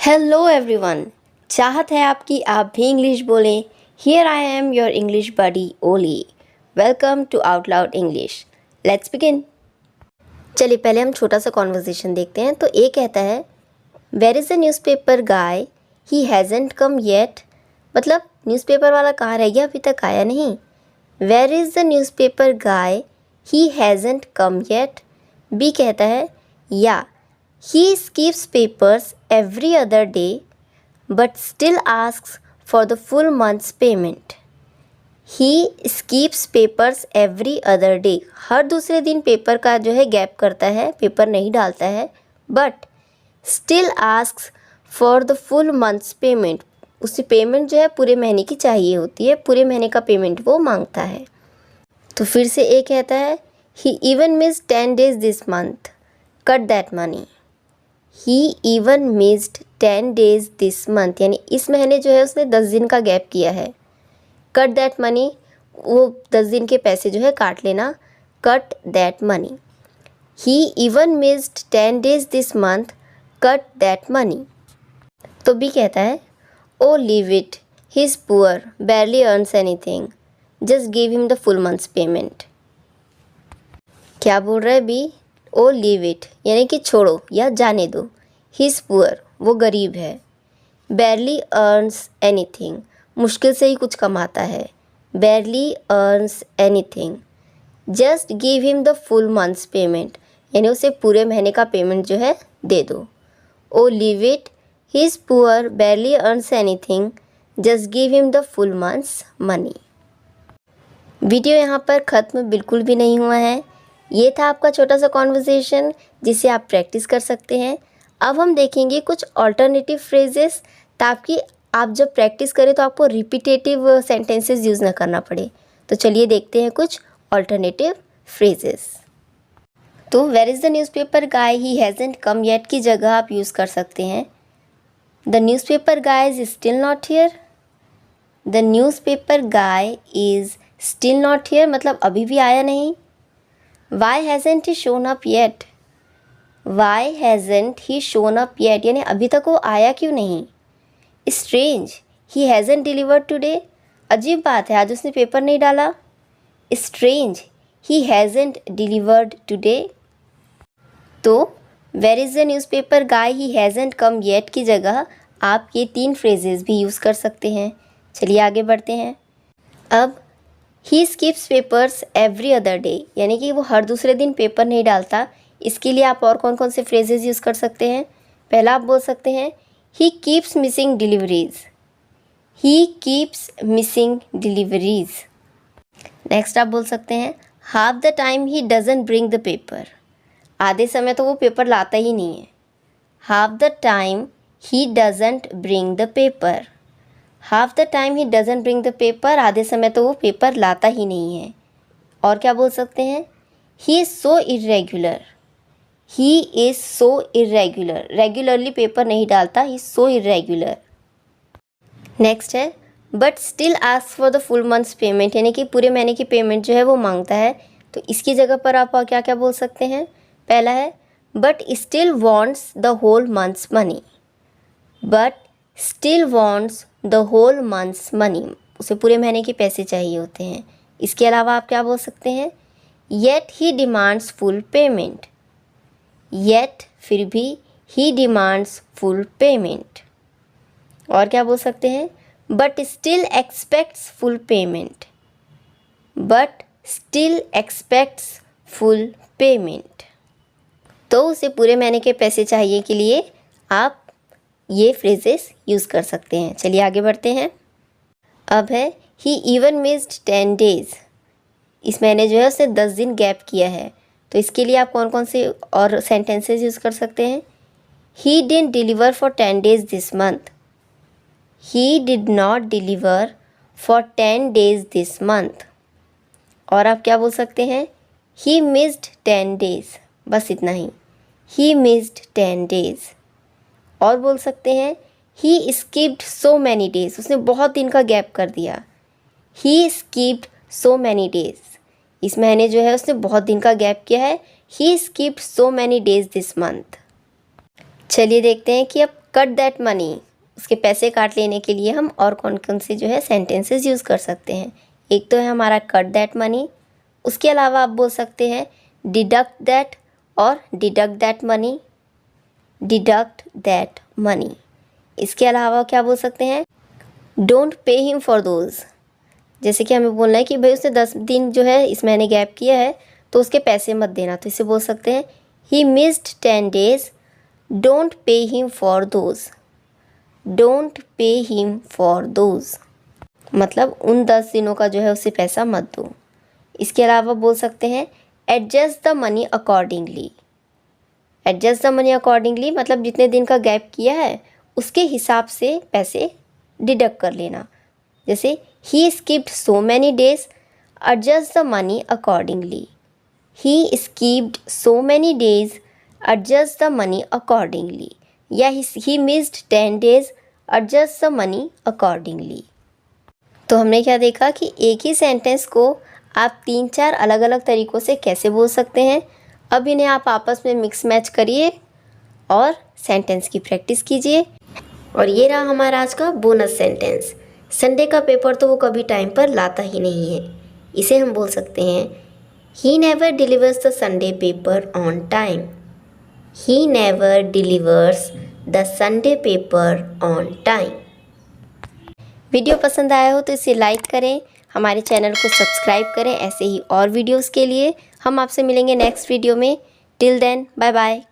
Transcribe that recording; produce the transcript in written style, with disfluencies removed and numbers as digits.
Hello everyone, चाहत है आपकी आप भी इंग्लिश बोलें। Here I am your English buddy Ollie. Welcome to Out Loud English. Let's begin. चलिए पहले हम छोटा सा कॉन्वर्जेशन देखते हैं। तो ए कहता है where is the newspaper guy, he hasn't come yet. मतलब न्यूज़पेपर वाला कहाँ रह गया, अभी तक आया नहीं। Where is the newspaper guy, he hasn't come yet. B कहता है या he skips papers every other day but still asks for the full month's payment. He skips papers every other day. हर दूसरे दिन पेपर का जो है gap करता है, पेपर नहीं डालता है, but still asks for the full month's payment. उसे पेमेंट जो है पूरे महीने की चाहिए होती है, पूरे महीने का पेमेंट वो मांगता है। तो फिर से एक कहता है he even missed 10 days this month. Cut that money. He even missed 10 days this month. यानी इस महीने जो है उसने 10 दिन का गैप किया है। Cut that money, वो 10 दिन के पैसे जो है काट लेना। Cut that money. He even missed 10 days this month. Cut that money. तो बी कहता है Oh leave it. He's poor. Barely earns anything. Just give him the full month's payment. क्या बोल रहा है बी? ओ लीव इट यानी कि छोड़ो या जाने दो। ही इज़ पुअर, वो गरीब है। बैरली अर्न्स एनीथिंग, मुश्किल से ही कुछ कमाता है। बैरली earns anything. Just give him the full month's payment, यानी उसे पूरे महीने का पेमेंट जो है दे दो। O leave it, he is poor, barely earns anything, just give him the full month's money. Video यहाँ पर ख़त्म बिल्कुल भी नहीं हुआ है। ये था आपका छोटा सा कॉन्वर्सेशन जिसे आप प्रैक्टिस कर सकते हैं। अब हम देखेंगे कुछ ऑल्टरनेटिव फ्रेजेस, ताकि आप जब प्रैक्टिस करें तो आपको रिपीटेटिव सेंटेंसेस यूज़ ना करना पड़े। तो चलिए देखते हैं कुछ ऑल्टरनेटिव फ्रेजेस। तो where is the newspaper guy, he hasn't come yet की जगह आप यूज़ कर सकते हैं the newspaper guy is still not here. The newspaper guy is still not here मतलब अभी भी आया नहीं। Why hasn't he shown up yet? Why hasn't he shown up yet? यानी अभी तक वो आया क्यों नहीं। Strange, he hasn't delivered today. अजीब बात है, आज उसने पेपर नहीं डाला। Strange, he hasn't delivered today. तो where is the newspaper guy, he hasn't come yet की जगह आप ये 3 फ्रेजेस भी यूज़ कर सकते हैं। चलिए आगे बढ़ते हैं। अब he skips papers every other day, यानी कि वो हर दूसरे दिन पेपर नहीं डालता। इसके लिए आप और कौन कौन से फ्रेजेस यूज़ कर सकते हैं। पहला आप बोल सकते हैं he keeps missing deliveries. He keeps missing deliveries. Next आप बोल सकते हैं half the time he doesn't bring the paper. आधे समय तो वो पेपर लाता ही नहीं है। Half the time he doesn't bring the paper. Half the time he doesn't bring the paper, आधे समय तो वो पेपर लाता ही नहीं है। और क्या बोल सकते हैं he is so irregular. He is so irregular, regularly paper नहीं डालता, he is so irregular. Next है but still ask for the full month's payment, यानी कि पूरे महीने की पेमेंट जो है वो मांगता है। तो इसकी जगह पर आप क्या क्या बोल सकते हैं। पहला है but still wants the whole month's money. But still wants the whole month's money, उसे पूरे महीने के पैसे चाहिए होते हैं। इसके अलावा आप क्या बोल सकते हैं yet he demands full payment. Yet फिर भी ही डिमांड्स फुल पेमेंट। और क्या बोल सकते हैं but still aspects full payment. But still aspects full payment. तो उसे पूरे महीने के पैसे चाहिए के लिए आप ये फ्रेजेस यूज़ कर सकते हैं। चलिए आगे बढ़ते हैं। अब है ही इवन मिस्ड 10 डेज़, इस महीने जो है उसने 10 दिन गैप किया है। तो इसके लिए आप कौन कौन से और सेंटेंसेस यूज़ कर सकते हैं। He didn't deliver for 10 days this month. He did not deliver for 10 days this month. और आप क्या बोल सकते हैं ही मिस्ड 10 डेज़, बस इतना ही, ही मिस्ड 10 डेज़। और बोल सकते हैं ही स्किप्ड सो मैनी डेज, उसने बहुत दिन का गैप कर दिया। ही स्किप्ड सो मैनी डेज, इस महीने जो है उसने बहुत दिन का गैप किया है। He skipped so many days this month. चलिए देखते हैं कि अब कट दैट मनी, उसके पैसे काट लेने के लिए हम और कौन कौन से जो है सेंटेंसेस यूज़ कर सकते हैं। एक तो है हमारा कट दैट मनी, उसके अलावा आप बोल सकते हैं डिडक्ट दैट और deduct that money, deduct that money. इसके अलावा क्या बोल सकते हैं, don't pay him for those. जैसे कि हमें बोलना है कि भाई उसने 10 दिन जो है इस महीने गैप किया है तो उसके पैसे मत देना, तो इसे बोल सकते हैं ही missed 10 days, don't pay him for those, don't pay him for those, मतलब उन 10 दिनों का जो है उसे पैसा मत दो। इसके अलावा बोल सकते हैं adjust the money accordingly. Adjust the money accordingly मतलब जितने दिन का गैप किया है उसके हिसाब से पैसे डिडक्ट कर लेना। जैसे he skipped so many days, adjust the money accordingly. He skipped so many days, adjust the money accordingly. या he missed 10 days, adjust the money accordingly. तो हमने क्या देखा कि एक ही सेंटेंस को आप 3-4 अलग अलग तरीक़ों से कैसे बोल सकते हैं। अब इन्हें आप आपस में मिक्स मैच करिए और सेंटेंस की प्रैक्टिस कीजिए। और ये रहा हमारा आज का बोनस सेंटेंस। संडे का पेपर तो वो कभी टाइम पर लाता ही नहीं है। इसे हम बोल सकते हैं he never delivers the Sunday paper on time. He never delivers the Sunday paper on time. Video पसंद आया हो तो इसे लाइक करें, हमारे चैनल को सब्सक्राइब करें ऐसे ही और वीडियोस के लिए। हम आपसे मिलेंगे नेक्स्ट वीडियो में। Till then bye bye.